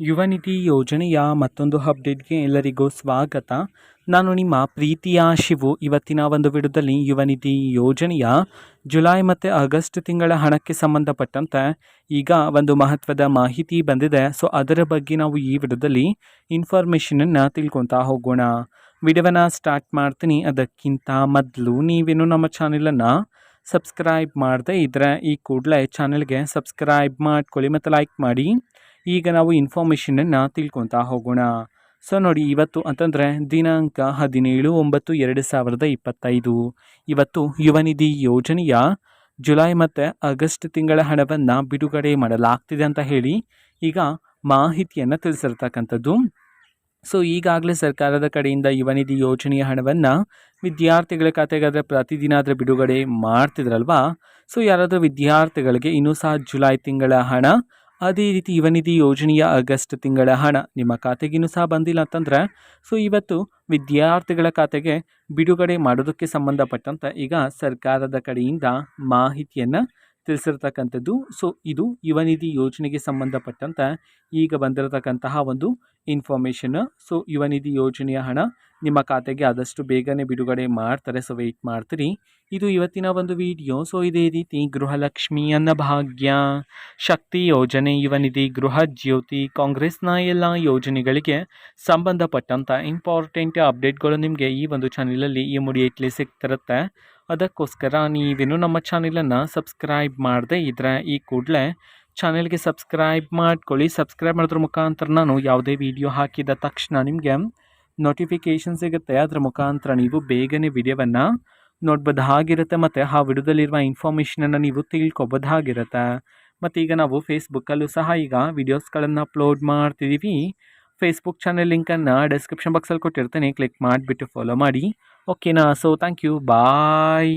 ಯುವ ನಿಧಿ ಯೋಜನೆಯ ಮತ್ತೊಂದು ಅಪ್ಡೇಟ್ಗೆ ಎಲ್ಲರಿಗೂ ಸ್ವಾಗತ. ನಾನು ನಿಮ್ಮ ಪ್ರೀತಿಯ ಶಿವು. ಇವತ್ತಿನ ಒಂದು ವಿಡಿಯೋದಲ್ಲಿ ಯುವ ನಿಧಿ ಯೋಜನೆಯ ಜುಲೈ ಮತ್ತು ಆಗಸ್ಟ್ ತಿಂಗಳ ಹಣಕ್ಕೆ ಸಂಬಂಧಪಟ್ಟಂತೆ ಈಗ ಒಂದು ಮಹತ್ವದ ಮಾಹಿತಿ ಬಂದಿದೆ. ಸೊ ಅದರ ಬಗ್ಗೆ ನಾವು ಈ ವಿಡಿಯೋದಲ್ಲಿ ಇನ್ಫಾರ್ಮೇಷನನ್ನು ತಿಳ್ಕೊತಾ ಹೋಗೋಣ. ವಿಡಿಯೋವನ್ನು ಸ್ಟಾರ್ಟ್ ಮಾಡ್ತೀನಿ. ಅದಕ್ಕಿಂತ ಮೊದಲು ನೀವೇನು ನಮ್ಮ ಚಾನಲನ್ನು ಸಬ್ಸ್ಕ್ರೈಬ್ ಮಾಡದೇ ಇದ್ದರೆ ಈ ಕೂಡಲೇ ಚಾನಲ್ಗೆ ಸಬ್ಸ್ಕ್ರೈಬ್ ಮಾಡ್ಕೊಳ್ಳಿ ಮತ್ತು ಲೈಕ್ ಮಾಡಿ. ಈಗ ನಾವು ಇನ್ಫಾರ್ಮೇಷನನ್ನು ತಿಳ್ಕೊತಾ ಹೋಗೋಣ. ಸೊ ನೋಡಿ, ಇವತ್ತು ಅಂತಂದರೆ ದಿನಾಂಕ 17/9/2025 ಇವತ್ತು ಯುವ ನಿಧಿ ಯೋಜನೆಯ ಜುಲೈ ಮತ್ತು ಆಗಸ್ಟ್ ತಿಂಗಳ ಹಣವನ್ನು ಬಿಡುಗಡೆ ಮಾಡಲಾಗ್ತಿದೆ ಅಂತ ಹೇಳಿ ಈಗ ಮಾಹಿತಿಯನ್ನು ತಿಳಿಸಿರ್ತಕ್ಕಂಥದ್ದು. ಸೊ ಈಗಾಗಲೇ ಸರ್ಕಾರದ ಕಡೆಯಿಂದ ಯುವ ನಿಧಿ ಯೋಜನೆಯ ಹಣವನ್ನು ವಿದ್ಯಾರ್ಥಿಗಳ ಖಾತೆಗಾದರೆ ಪ್ರತಿದಿನ ಆದರೆ ಬಿಡುಗಡೆ ಮಾಡ್ತಿದ್ರಲ್ವಾ. ಸೊ ಯಾರಾದರೂ ವಿದ್ಯಾರ್ಥಿಗಳಿಗೆ ಇನ್ನೂ ಸಹ ಜುಲೈ ತಿಂಗಳ ಹಣ, ಅದೇ ರೀತಿ ಯುವ ನಿಧಿ ಯೋಜನೆಯ ಆಗಸ್ಟ್ ತಿಂಗಳ ಹಣ ನಿಮ್ಮ ಖಾತೆಗಿನ್ನೂ ಸಹ ಬಂದಿಲ್ಲ ಅಂತಂದರೆ ಸೊ ಇವತ್ತು ವಿದ್ಯಾರ್ಥಿಗಳ ಖಾತೆಗೆ ಬಿಡುಗಡೆ ಮಾಡೋದಕ್ಕೆ ಸಂಬಂಧಪಟ್ಟಂತೆ ಈಗ ಸರ್ಕಾರದ ಕಡೆಯಿಂದ ಮಾಹಿತಿಯನ್ನು ತಿಳಿಸಿರ್ತಕ್ಕಂಥದ್ದು. ಸೊ ಇದು ಯುವ ನಿಧಿ ಯೋಜನೆಗೆ ಸಂಬಂಧಪಟ್ಟಂತೆ ಈಗ ಬಂದಿರತಕ್ಕಂತಹ ಒಂದು ಇನ್ಫಾರ್ಮೇಷನ್. ಸೊ ಯುವ ನಿಧಿ ಯೋಜನೆಯ ಹಣ ನಿಮ್ಮ ಖಾತೆಗೆ ಆದಷ್ಟು ಬೇಗನೆ ಬಿಡುಗಡೆ ಮಾಡ್ತಾರೆ. ಸೊ ವೆಯ್ಟ್ ಮಾಡ್ತೀರಿ. ಇದು ಇವತ್ತಿನ ಒಂದು ವಿಡಿಯೋ. ಸೊ ಇದೇ ರೀತಿ ಗೃಹಲಕ್ಷ್ಮಿ, ಅನ್ನಭಾಗ್ಯ, ಶಕ್ತಿ ಯೋಜನೆ, ಯುವ ನಿಧಿ, ಗೃಹ ಜ್ಯೋತಿ, ಕಾಂಗ್ರೆಸ್ನ ಎಲ್ಲ ಯೋಜನೆಗಳಿಗೆ ಸಂಬಂಧಪಟ್ಟಂಥ ಇಂಪಾರ್ಟೆಂಟ್ ಅಪ್ಡೇಟ್ಗಳು ನಿಮಗೆ ಈ ಒಂದು ಚಾನಲಲ್ಲಿ ಇಮಿಡಿಯೇಟ್ಲಿ ಸಿಗ್ತಿರುತ್ತೆ. ಅದಕ್ಕೋಸ್ಕರ ನೀವೇನು ನಮ್ಮ ಚಾನಲನ್ನು ಸಬ್ಸ್ಕ್ರೈಬ್ ಮಾಡದೇ ಇದ್ದರೆ ಈ ಕೂಡಲೇ ಚಾನೆಲ್ಗೆ ಸಬ್ಸ್ಕ್ರೈಬ್ ಮಾಡ್ಕೊಳ್ಳಿ. ಸಬ್ಸ್ಕ್ರೈಬ್ ಮಾಡೋದ್ರ ಮುಖಾಂತರ ನಾನು ಯಾವುದೇ ವಿಡಿಯೋ ಹಾಕಿದ ತಕ್ಷಣ ನಿಮಗೆ ನೋಟಿಫಿಕೇಷನ್ ಸಿಗುತ್ತೆ. ಅದರ ಮುಖಾಂತರ ನೀವು ಬೇಗನೆ ವಿಡಿಯೋವನ್ನು ನೋಡ್ಬೋದಾಗಿರುತ್ತೆ ಮತ್ತು ಆ ವಿಡಿಯೋದಲ್ಲಿರುವ ಇನ್ಫಾರ್ಮೇಷನನ್ನು ನೀವು ತಿಳ್ಕೊಬೋದಾಗಿರುತ್ತೆ. ಮತ್ತು ಈಗ ನಾವು ಫೇಸ್ಬುಕ್ಕಲ್ಲೂ ಸಹ ಈಗ ವಿಡಿಯೋಸ್ಗಳನ್ನು ಅಪ್ಲೋಡ್ ಮಾಡ್ತಿದ್ದೀವಿ. ಫೇಸ್ಬುಕ್ ಚಾನೆಲ್ ಲಿಂಕನ್ನು ಡಿಸ್ಕ್ರಿಪ್ಷನ್ ಬಾಕ್ಸಲ್ಲಿ ಕೊಟ್ಟಿರ್ತೇನೆ, ಕ್ಲಿಕ್ ಮಾಡಿಬಿಟ್ಟು ಫಾಲೋ ಮಾಡಿ. ಓಕೆನಾ? So thank you, bye.